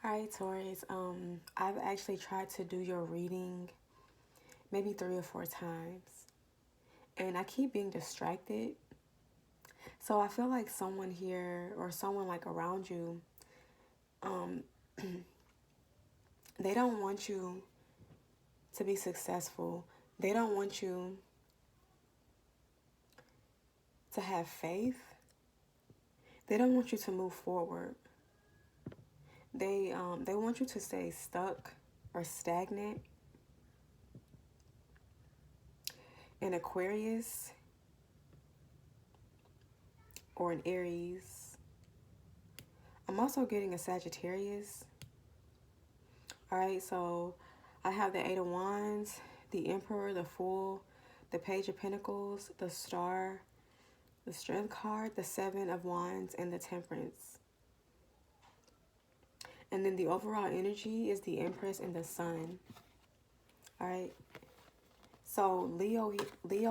Alright, Taurus, I've actually tried to do your reading maybe 3 or 4 times, and I keep being distracted. So I feel like someone here or someone like around you, um, they don't want you to be successful. They don't want you to have faith. They don't want you to move forward. They want you to stay stuck or stagnant. An Aquarius or an Aries. I'm also getting a Sagittarius. Alright, so I have the Eight of Wands, the Emperor, the Fool, the Page of Pentacles, the Star, the Strength card, the Seven of Wands, and the Temperance. And then the overall energy is the Empress and the Sun. Alright, so Leo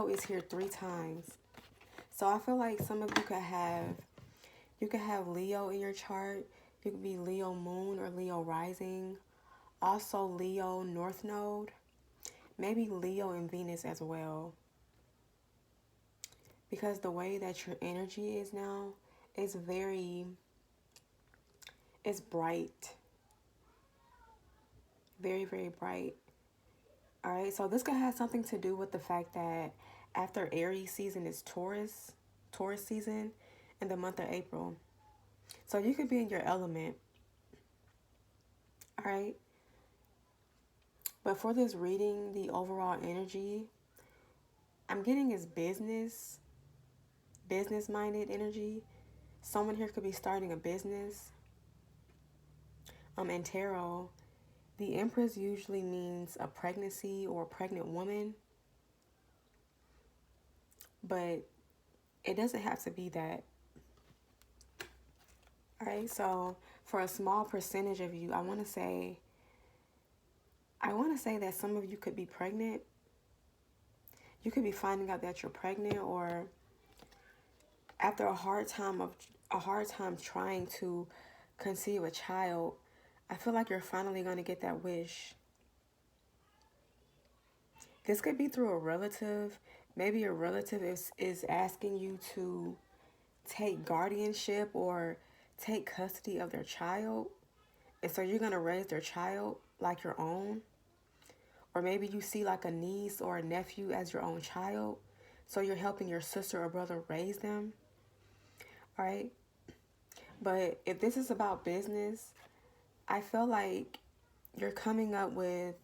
is here 3 times. So I feel like some of you could have Leo in your chart. You could be Leo Moon or Leo Rising. Also Leo North Node. Maybe Leo and Venus as well. Because the way that your energy is now is it's bright. Very, very bright. Alright, so this could have something to do with the fact that after Aries season is Taurus season in the month of April. So you could be in your element. Alright. But for this reading, the overall energy, I'm getting is business-minded energy. Someone here could be starting a business. In tarot, the Empress usually means a pregnancy or a pregnant woman. But it doesn't have to be that. Alright, so for a small percentage of you, I want to say that some of you could be pregnant. You could be finding out that you're pregnant, or after a hard time trying to conceive a child, I feel like you're finally going to get that wish. This could be through a relative. Maybe a relative is asking you to take guardianship or take custody of their child. And so you're going to raise their child like your own. Or maybe you see like a niece or a nephew as your own child. So you're helping your sister or brother raise them. All right. But if this is about business, I feel like you're coming up with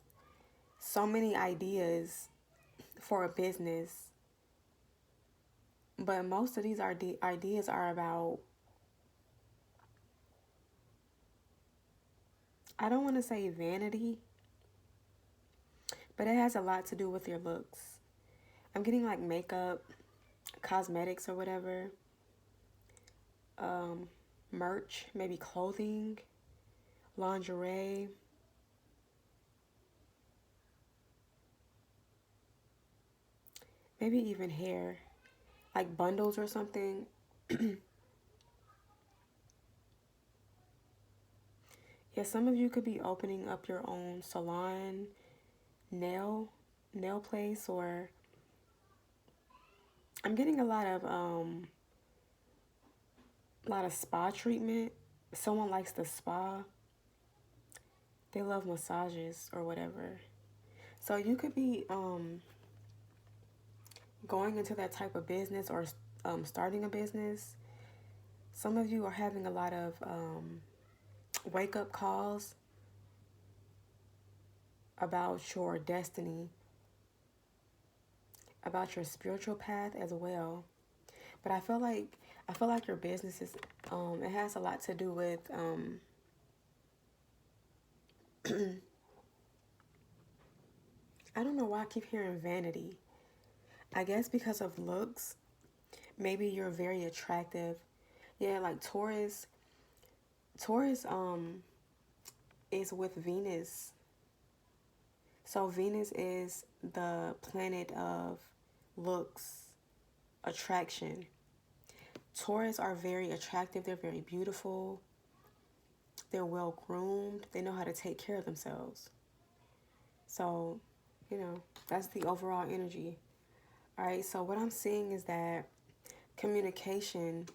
so many ideas for a business. But most of these ideas are about, I don't want to say vanity, but it has a lot to do with your looks. I'm getting like makeup, cosmetics or whatever, merch, maybe clothing, lingerie. Maybe even hair, like bundles or something. Yeah, some of you could be opening up your own salon, nail place, or I'm getting a lot of spa treatment. Someone likes the spa. They love massages or whatever. So you could be going into that type of business or starting a business. Some of you are having a lot of wake-up calls about your destiny, about your spiritual path as well. But I feel like your business is it has a lot to do with I don't know why I keep hearing vanity. I guess because of looks. Maybe you're very attractive. Yeah, like Taurus is with Venus. So Venus is the planet of looks, attraction. Taurus are very attractive. They're very beautiful. They're well groomed. They know how to take care of themselves. So, that's the overall energy. All right, so what I'm seeing is that communication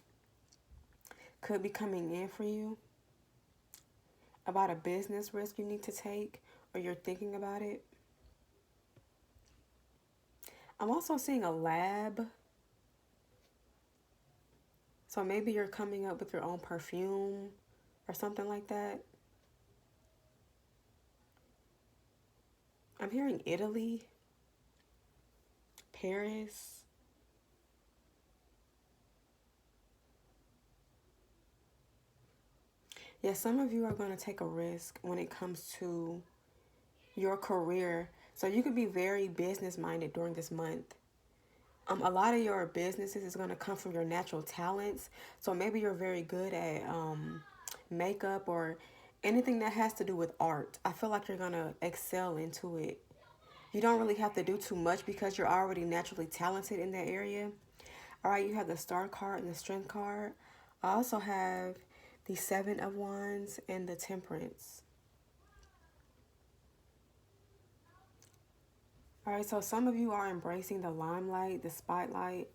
could be coming in for you about a business risk you need to take, or you're thinking about it. I'm also seeing a lab. So maybe you're coming up with your own perfume or something like that. I'm hearing Italy, Paris. Yeah, some of you are going to take a risk when it comes to your career. So you could be very business minded during this month. A lot of your businesses is going to come from your natural talents. So maybe you're very good at makeup or anything that has to do with art. I feel like you're going to excel into it. You don't really have to do too much because you're already naturally talented in that area. All right, you have the Star card and the Strength card. I also have the Seven of Wands and the Temperance. All right, so some of you are embracing the limelight, the spotlight.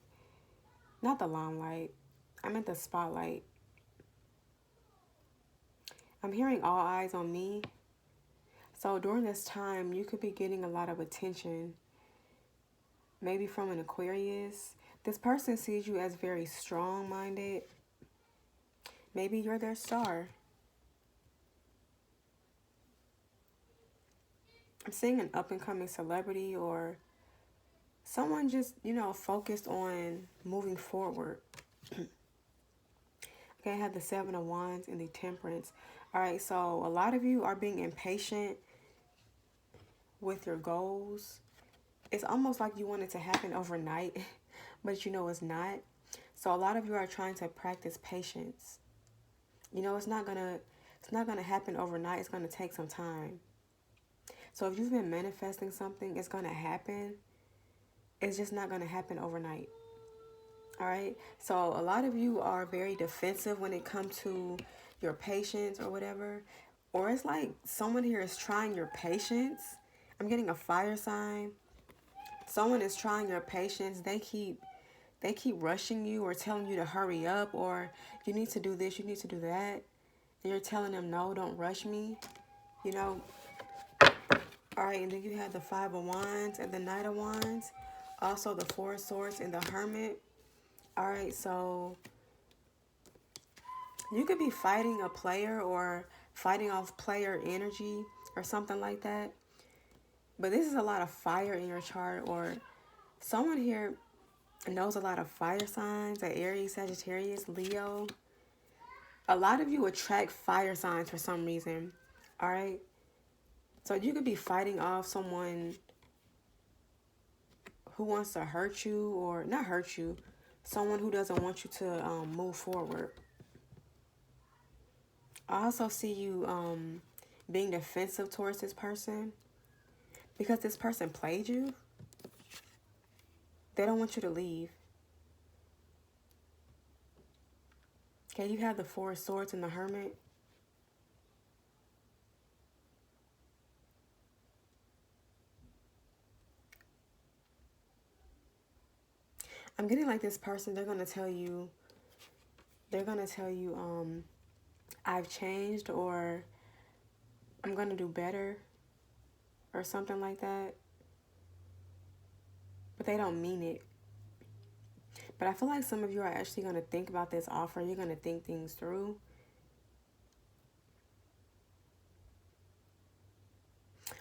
Not the limelight. I meant the spotlight. I'm hearing all eyes on me. So during this time, you could be getting a lot of attention. Maybe from an Aquarius. This person sees you as very strong-minded. Maybe you're their star. I'm seeing an up-and-coming celebrity or someone just, focused on moving forward. Okay, I have the Seven of Wands and the Temperance. All right, so a lot of you are being impatient with your goals. It's almost like you want it to happen overnight, but it's not. So a lot of you are trying to practice patience. It's not gonna happen overnight. It's gonna take some time. So if you've been manifesting something, it's gonna happen. It's just not gonna happen overnight. All right. So a lot of you are very defensive when it comes to your patience or whatever. Or it's like someone here is trying your patience. I'm getting a fire sign. Someone is trying your patience. They keep rushing you or telling you to hurry up or you need to do this, you need to do that. And you're telling them, no, don't rush me. You know. All right, and then you have the Five of Wands and the Knight of Wands. Also the Four of Swords and the Hermit. All right, so you could be fighting a player or fighting off player energy or something like that. But this is a lot of fire in your chart, or someone here knows a lot of fire signs, like Aries, Sagittarius, Leo. A lot of you attract fire signs for some reason. All right. So you could be fighting off someone who wants to hurt you, or not hurt you, someone who doesn't want you to move forward. I also see you being defensive towards this person because this person played you. They don't want you to leave. Okay, you have the Four of Swords and the Hermit. I'm getting like this person, they're going to tell you, I've changed, or I'm going to do better, or something like that. But they don't mean it. But I feel like some of you are actually going to think about this offer. You're going to think things through.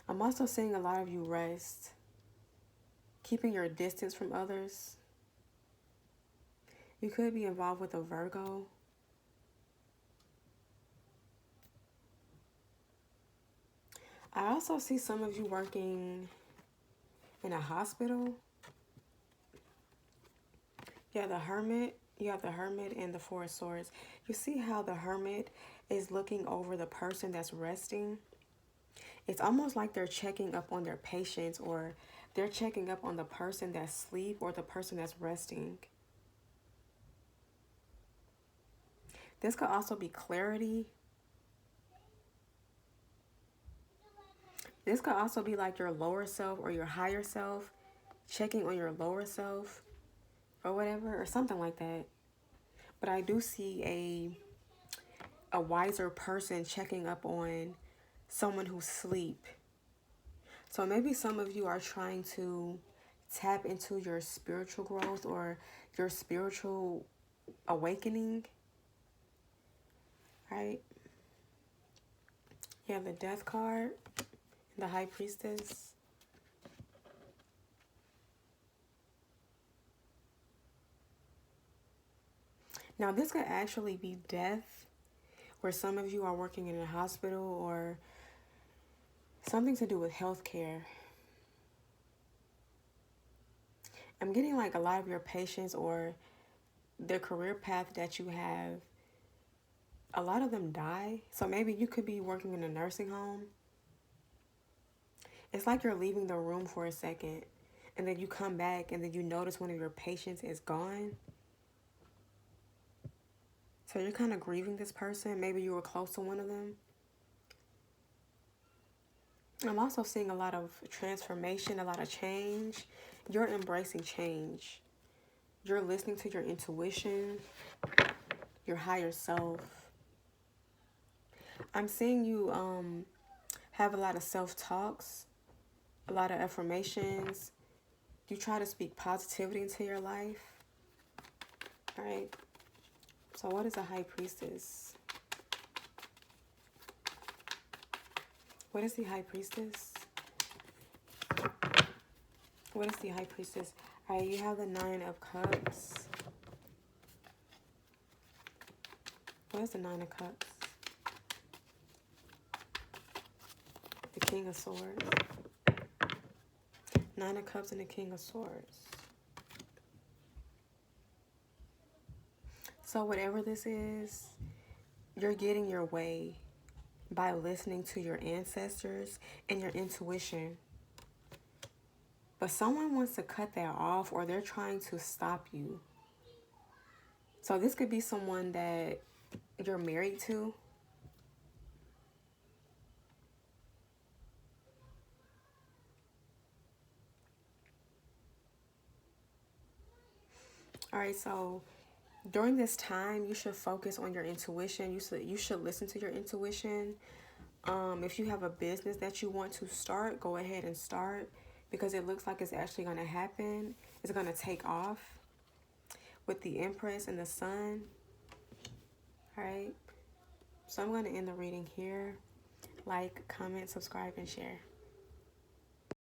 I'm also seeing a lot of you rest. Keeping your distance from others. You could be involved with a Virgo. I also see some of you working in a hospital. You have the Hermit. You have the Hermit and the Four of Swords. You see how the Hermit is looking over the person that's resting? It's almost like they're checking up on their patients, or they're checking up on the person that's asleep or the person that's resting. This could also be clarity. This could also be like your lower self or your higher self checking on your lower self or whatever, or something like that. But I do see a wiser person checking up on someone who's asleep. So maybe some of you are trying to tap into your spiritual growth or your spiritual awakening, right? You have the Death card, the High Priestess. Now, this could actually be death, where some of you are working in a hospital or something to do with healthcare. I'm getting like a lot of your patients or the career path that you have, a lot of them die. So maybe you could be working in a nursing home. It's like you're leaving the room for a second and then you come back and then you notice one of your patients is gone. So you're kind of grieving this person. Maybe you were close to one of them. I'm also seeing a lot of transformation, a lot of change. You're embracing change. You're listening to your intuition, your higher self. I'm seeing you have a lot of self-talks, a lot of affirmations. You try to speak positivity into your life. All right. So what is a High Priestess? What is the High Priestess? What is the High Priestess? All right, you have the Nine of Cups. What is the Nine of Cups? The King of Swords. Nine of Cups and the King of Swords. So whatever this is, you're getting your way by listening to your ancestors and your intuition. But someone wants to cut that off, or they're trying to stop you. So this could be someone that you're married to. All right, so during this time, you should focus on your intuition. You should listen to your intuition. If you have a business that you want to start, go ahead and start, because it looks like it's actually going to happen. It's going to take off with the Empress and the Sun. All right. So I'm going to end the reading here. Like, comment, subscribe, and share.